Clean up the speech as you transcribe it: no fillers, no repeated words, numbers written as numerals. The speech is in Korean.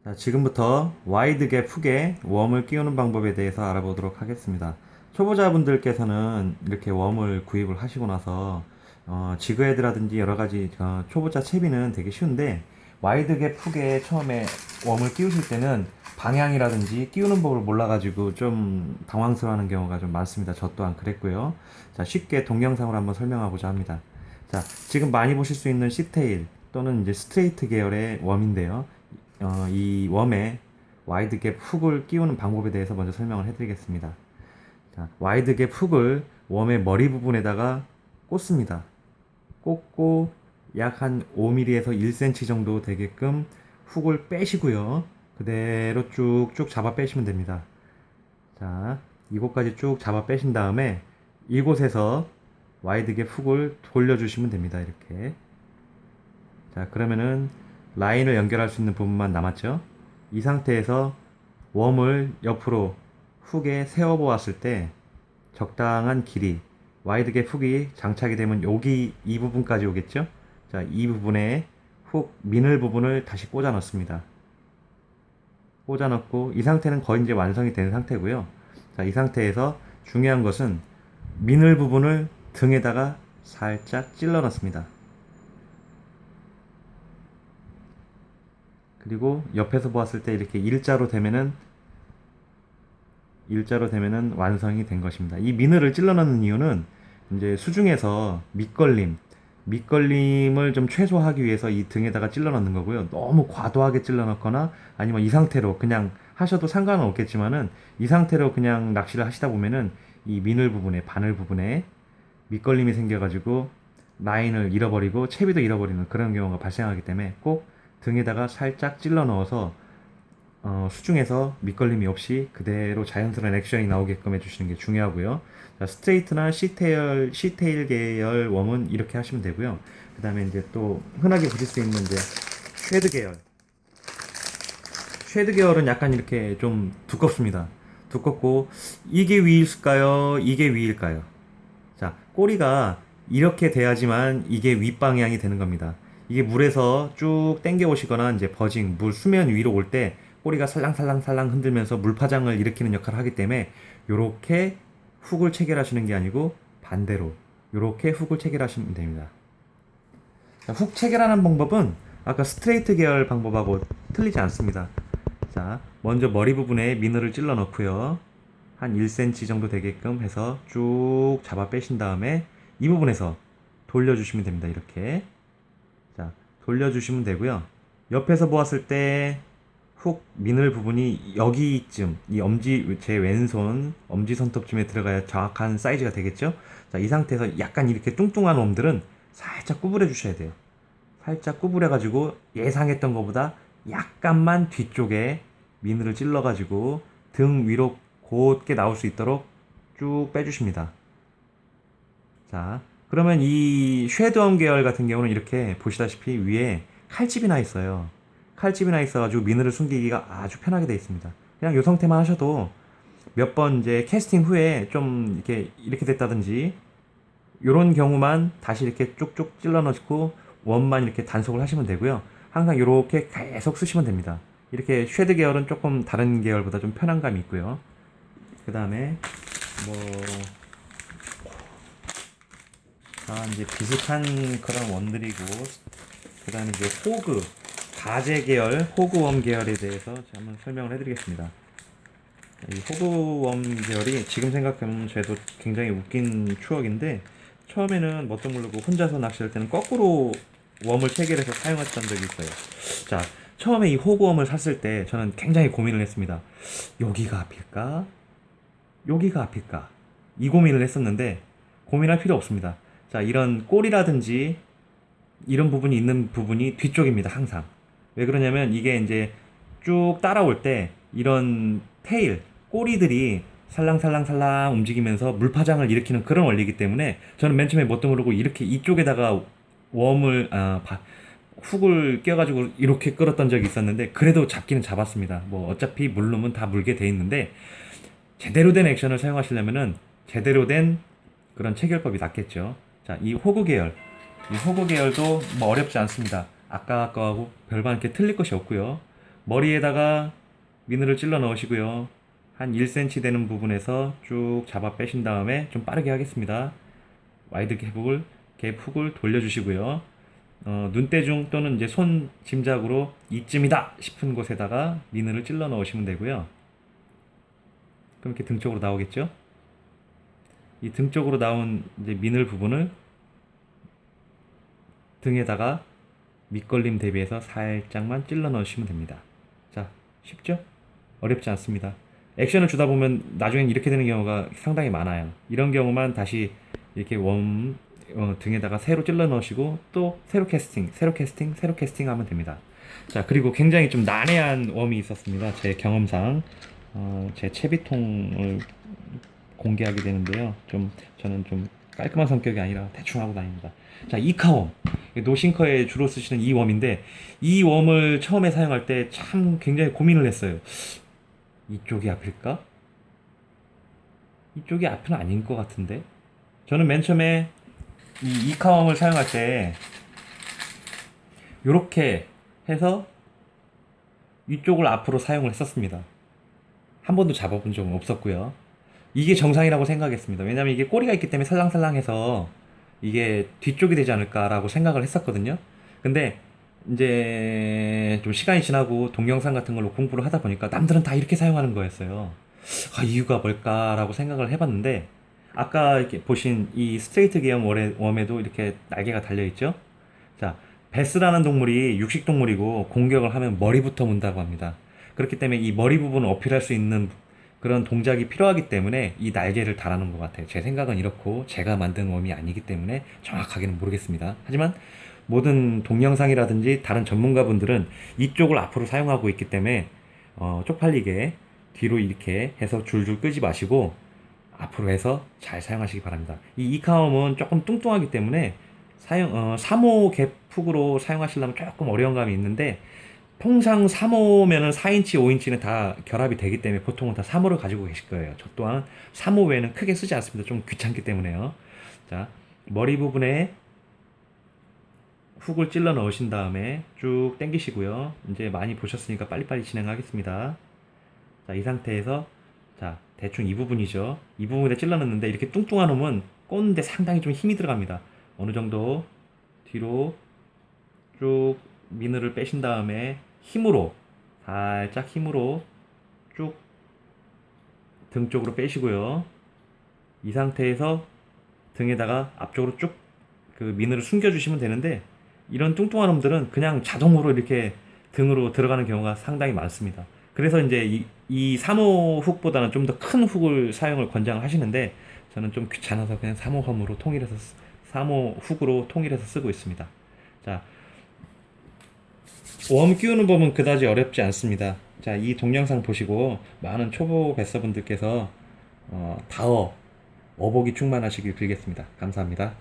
자, 지금부터 와이드 갭 훅에 웜을 끼우는 방법에 대해서 알아보도록 하겠습니다. 초보자분들께서는 이렇게 웜을 구입을 하시고 나서 지그헤드라든지 여러 가지 초보자 채비는 되게 쉬운데 와이드 갭 훅에 처음에 웜을 끼우실 때는 방향이라든지 끼우는 법을 몰라가지고 좀 당황스러워하는 경우가 좀 많습니다. 저 또한 그랬고요. 자, 쉽게 동영상으로 한번 설명하고자 합니다. 자, 지금 많이 보실 수 있는 C테일 또는 이제 스트레이트 계열의 웜인데요. 이 웜에 와이드 갭 훅을 끼우는 방법에 대해서 먼저 설명을 해드리겠습니다. 자, 와이드 갭 훅을 웜의 머리 부분에다가 꽂습니다. 꽂고 약 한 5mm에서 1cm 정도 되게끔 훅을 빼시고요. 그대로 쭉쭉 잡아 빼시면 됩니다. 자, 이곳까지 쭉 잡아 빼신 다음에 이곳에서 와이드 갭 훅을 돌려주시면 됩니다. 이렇게. 자, 그러면은 라인을 연결할 수 있는 부분만 남았죠. 이 상태에서 웜을 옆으로 훅에 세워 보았을 때 적당한 길이 와이드 갭 훅이 장착이 되면 여기 이 부분까지 오겠죠. 자, 이 부분에 훅 미늘 부분을 다시 꽂아 넣습니다. 꽂아 넣고 이 상태는 거의 이제 완성이 된 상태고요. 자, 이 상태에서 중요한 것은 미늘 부분을 등에다가 살짝 찔러 넣습니다. 그리고 옆에서 보았을 때 이렇게 일자로 되면은 완성이 된 것입니다. 이 미늘을 찔러 넣는 이유는 이제 수중에서 밑걸림을 좀 최소화하기 위해서 이 등에다가 찔러 넣는 거고요. 너무 과도하게 찔러 넣거나 아니면 이 상태로 그냥 하셔도 상관은 없겠지만은 이 상태로 그냥 낚시를 하시다 보면은 이 미늘 부분에 바늘 부분에 밑걸림이 생겨가지고 라인을 잃어버리고 채비도 잃어버리는 그런 경우가 발생하기 때문에 꼭 등에다가 살짝 찔러 넣어서 수중에서 밑걸림이 없이 그대로 자연스러운 액션이 나오게끔 해주시는 게 중요하고요. 자, 스트레이트나 C테일 계열 웜은 이렇게 하시면 되고요. 그 다음에 이제 또 흔하게 보실 수 있는 이제 쉐드 계열. 쉐드 계열은 약간 이렇게 좀 두껍습니다. 두껍고 이게 위일까요? 이게 위일까요? 자, 꼬리가 이렇게 돼야지만 이게 윗방향이 되는 겁니다. 이게 물에서 쭉 당겨 오시거나 이제 버징, 물 수면 위로 올 때 꼬리가 살랑살랑살랑 흔들면서 물파장을 일으키는 역할을 하기 때문에 요렇게 훅을 체결하시는 게 아니고 반대로 요렇게 훅을 체결하시면 됩니다. 자, 훅 체결하는 방법은 아까 스트레이트 계열 방법하고 틀리지 않습니다. 자, 먼저 머리 부분에 미너를 찔러 넣고요. 한 1cm 정도 되게끔 해서 쭉 잡아 빼신 다음에 이 부분에서 돌려주시면 됩니다. 이렇게. 자, 돌려주시면 되고요. 옆에서 보았을 때 훅 미늘 부분이 여기쯤 이 엄지 제 왼손 엄지 손톱쯤에 들어가야 정확한 사이즈가 되겠죠. 자, 이 상태에서 약간 이렇게 뚱뚱한 웜들은 살짝 구부려 주셔야 돼요. 살짝 구부려 가지고 예상했던 것보다 약간만 뒤쪽에 미늘을 찔러 가지고 등 위로 곧게 나올 수 있도록 쭉 빼주십니다. 자, 그러면 이 쉐드엄 계열 같은 경우는 이렇게 보시다시피 위에 칼집이 나 있어요. 칼집이 나 있어가지고 미늘을 숨기기가 아주 편하게 되어 있습니다. 그냥 이 상태만 하셔도 몇 번 이제 캐스팅 후에 좀 이렇게 됐다든지 이런 경우만 다시 이렇게 쭉쭉 찔러 넣고 원만 이렇게 단속을 하시면 되고요. 항상 이렇게 계속 쓰시면 됩니다. 이렇게 쉐드 계열은 조금 다른 계열보다 좀 편안감이 있고요. 그 다음에 뭐 이제 비슷한 그런 원들이고, 그 다음에 이제 가제 계열, 호그웜 계열에 대해서 제가 한번 설명을 해드리겠습니다. 이 호그웜 계열이 지금 생각하면 저도 굉장히 웃긴 추억인데, 처음에는 뭣도 모르고 혼자서 낚시할 때는 거꾸로 웜을 체결해서 사용했던 적이 있어요. 자, 처음에 이 호그웜을 샀을 때 저는 굉장히 고민을 했습니다. 여기가 앞일까? 여기가 앞일까? 이 고민을 했었는데, 고민할 필요 없습니다. 자, 이런 꼬리라든지 이런 부분이 있는 부분이 뒤쪽입니다. 항상. 왜 그러냐면 이게 이제 쭉 따라올 때 이런 꼬리들이 살랑살랑살랑 움직이면서 물파장을 일으키는 그런 원리이기 때문에 저는 맨 처음에 뭣도 모르고 이렇게 이쪽에다가 웜을 훅을 껴가지고 이렇게 끌었던 적이 있었는데, 그래도 잡기는 잡았습니다. 뭐 어차피 물르면 다 물게 돼 있는데, 제대로 된 액션을 사용하시려면은 제대로 된 그런 체결법이 낫겠죠. 자, 이 호그 계열도 뭐 어렵지 않습니다. 아까 거하고 별반 이렇게 틀릴 것이 없고요. 머리에다가 미늘을 찔러 넣으시고요. 한 1cm 되는 부분에서 쭉 잡아 빼신 다음에 좀 빠르게 하겠습니다. 와이드 갭 훅을 돌려주시고요. 눈대중 또는 이제 손 짐작으로 이쯤이다 싶은 곳에다가 미늘을 찔러 넣으시면 되고요. 그럼 이렇게 등 쪽으로 나오겠죠? 이 등 쪽으로 나온 이제 미늘 부분을 등에다가 밑걸림 대비해서 살짝만 찔러 넣으시면 됩니다. 자, 쉽죠? 어렵지 않습니다. 액션을 주다 보면 나중엔 이렇게 되는 경우가 상당히 많아요. 이런 경우만 다시 이렇게 등에다가 새로 찔러 넣으시고 또 새로 캐스팅 하면 됩니다. 자, 그리고 굉장히 좀 난해한 웜이 있었습니다. 제 경험상 제 채비통을 공개하게 되는데요. 저는 좀 깔끔한 성격이 아니라 대충 하고 다닙니다. 자, 이카웜. 노싱커에 주로 쓰시는 이 웜인데 이 웜을 처음에 사용할 때 참 굉장히 고민을 했어요. 이쪽이 앞일까? 이쪽이 앞은 아닌 것 같은데. 저는 맨 처음에 이 이카웜을 사용할 때 이렇게 해서 이쪽을 앞으로 사용을 했었습니다. 한 번도 잡아본 적은 없었고요. 이게 정상이라고 생각했습니다. 왜냐면 이게 꼬리가 있기 때문에 살랑살랑해서 이게 뒤쪽이 되지 않을까라고 생각을 했었거든요. 근데 이제 좀 시간이 지나고 동영상 같은 걸로 공부를 하다 보니까 남들은 다 이렇게 사용하는 거였어요. 이유가 뭘까라고 생각을 해봤는데 아까 이렇게 보신 이 스트레이트 계열 웜에도 이렇게 날개가 달려있죠. 자, 베스라는 동물이 육식동물이고 공격을 하면 머리부터 문다고 합니다. 그렇기 때문에 이 머리 부분을 어필할 수 있는 그런 동작이 필요하기 때문에 이 날개를 달아놓은 것 같아요. 제 생각은 이렇고 제가 만든 웜이 아니기 때문에 정확하게는 모르겠습니다. 하지만 모든 동영상이라든지 다른 전문가분들은 이쪽을 앞으로 사용하고 있기 때문에 쪽팔리게 뒤로 이렇게 해서 줄줄 끄지 마시고 앞으로 해서 잘 사용하시기 바랍니다. 이 이카홈은 조금 뚱뚱하기 때문에 3호 갭훅으로 사용하시려면 조금 어려운 감이 있는데 통상 3호면은 4인치, 5인치는 다 결합이 되기 때문에 보통은 다 3호를 가지고 계실 거예요. 저 또한 3호 외에는 크게 쓰지 않습니다. 좀 귀찮기 때문에요. 자, 머리 부분에 훅을 찔러 넣으신 다음에 쭉 당기시고요. 이제 많이 보셨으니까 빨리빨리 진행하겠습니다. 자, 이 상태에서 자, 대충 이 부분이죠. 이 부분에 찔러 넣는데 이렇게 뚱뚱한 놈은 꽂는데 상당히 좀 힘이 들어갑니다. 어느 정도 뒤로 쭉 미늘을 빼신 다음에 살짝 힘으로 쭉 등 쪽으로 빼시고요. 이 상태에서 등에다가 앞쪽으로 쭉 그 미늘을 숨겨주시면 되는데 이런 뚱뚱한 놈들은 그냥 자동으로 이렇게 등으로 들어가는 경우가 상당히 많습니다. 그래서 이제 이 3호 훅보다는 좀 더 큰 훅을 사용을 권장하시는데 저는 좀 귀찮아서 그냥 3호 홈으로 3호 훅으로 통일해서 쓰고 있습니다. 자, 웜 끼우는 법은 그다지 어렵지 않습니다. 자, 이 동영상 보시고 많은 초보 뱃서분들께서 어보기 충만하시길 빌겠습니다. 감사합니다.